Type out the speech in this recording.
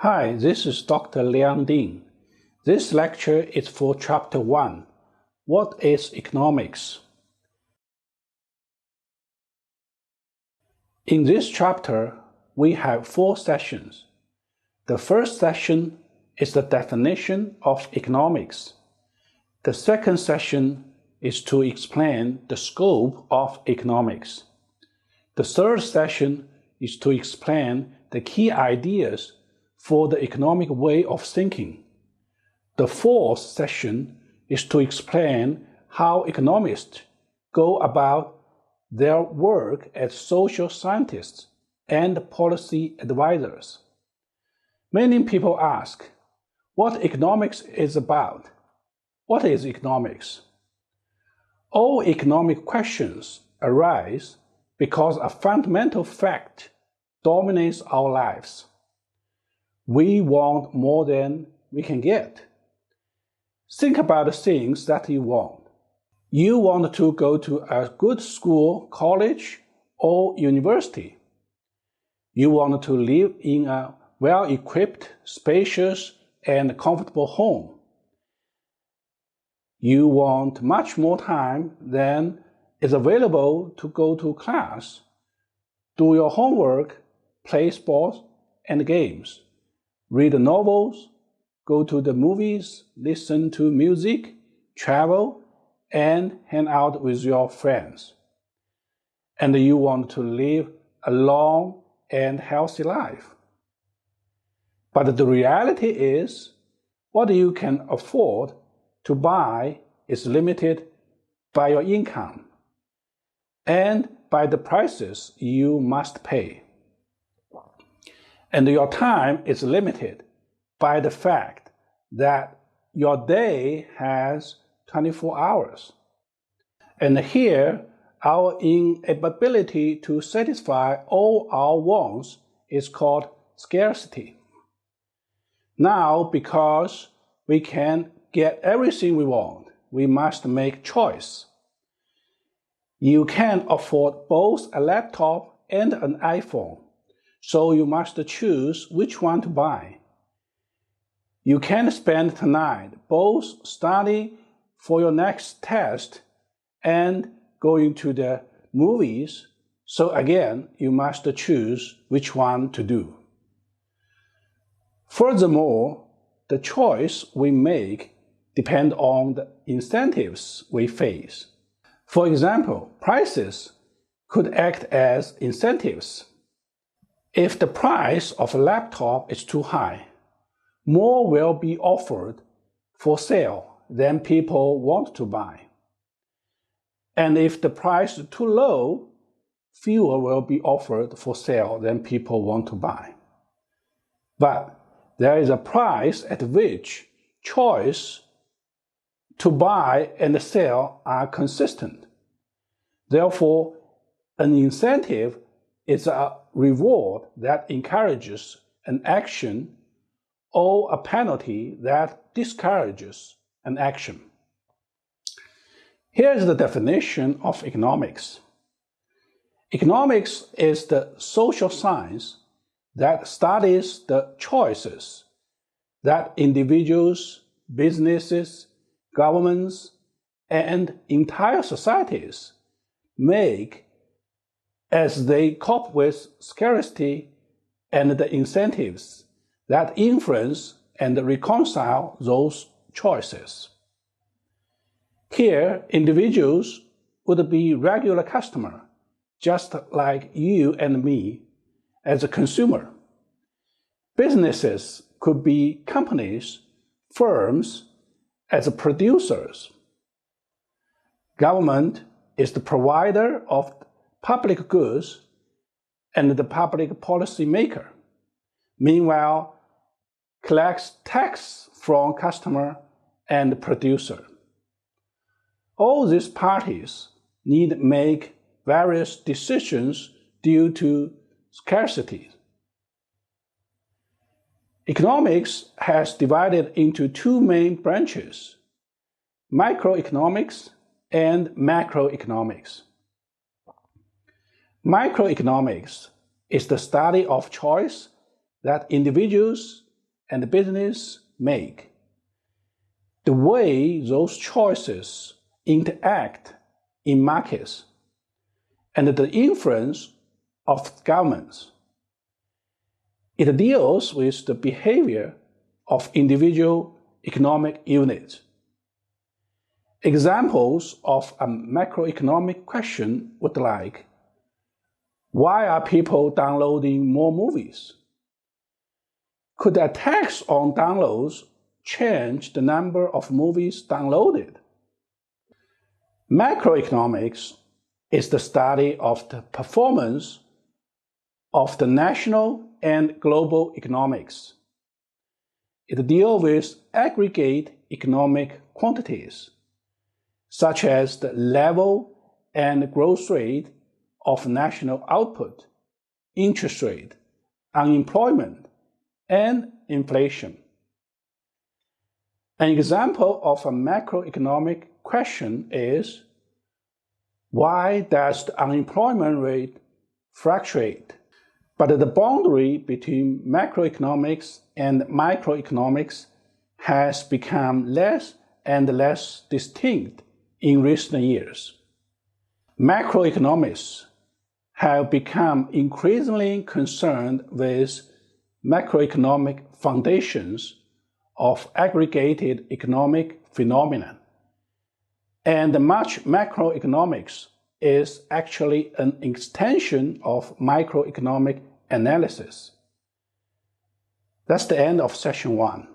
Hi, this is Dr. Liang Ding. This lecture is for Chapter 1. What is economics? In this chapter, we have 4 sessions. The first session is the definition of economics. The second session is to explain the scope of economics. The third session is to explain the key ideas for the economic way of thinking. The fourth session is to explain how economists go about their work as social scientists and policy advisors. Many people ask, what economics is about? What is economics? All economic questions arise because a fundamental fact dominates our lives. We want more than we can get. Think about the things that you want. You want to go to a good school, college, or university. You want to live in a well-equipped, spacious, and comfortable home. You want much more time than is available to go to class, do your homework, play sports and games, read novels, go to the movies, listen to music, travel, and hang out with your friends. And you want to live a long and healthy life. But the reality is, what you can afford to buy is limited by your income and by the prices you must pay. And your time is limited by the fact that your day has 24 hours. And here, our inability to satisfy all our wants is called scarcity. Now, because we can get everything we want, we must make choice. You can't afford both a laptop and an iPhone, so you must choose which one to buy. You can't spend tonight both studying for your next test and going to the movies, so again, you must choose which one to do. Furthermore, the choice we make depends on the incentives we face. For example, prices could act as incentives. If the price of a laptop is too high, more will be offered for sale than people want to buy. And if the price is too low, fewer will be offered for sale than people want to buy. But there is a price at which choice to buy and sell are consistent. Therefore, an incentive is a reward that encourages an action or a penalty that discourages an action. Here is the definition of economics. Economics is the social science that studies the choices that individuals, businesses, governments, and entire societies make as they cope with scarcity and the incentives that influence and reconcile those choices. Here, individuals would be regular customers, just like you and me as a consumer. Businesses could be companies, firms, as producers. Government is the provider of public goods and the public policy maker. Meanwhile, collects tax from customer and producer. All these parties need to make various decisions due to scarcity. Economics has divided into 2 main branches, microeconomics and macroeconomics. Microeconomics is the study of choice that individuals and business make, the way those choices interact in markets, and the influence of governments. It deals with the behavior of individual economic units. Examples of a macroeconomic question would like, why are people downloading more movies? Could a tax on downloads change the number of movies downloaded? Macroeconomics is the study of the performance of the national and global economics. It deals with aggregate economic quantities, such as the level and growth rate of national output, interest rate, unemployment, and inflation. An example of a macroeconomic question is, why does the unemployment rate fluctuate, but the boundary between macroeconomics and microeconomics has become less and less distinct in recent years? Macroeconomists have become increasingly concerned with macroeconomic foundations of aggregated economic phenomena, and much macroeconomics is actually an extension of microeconomic analysis. That's the end of session 1.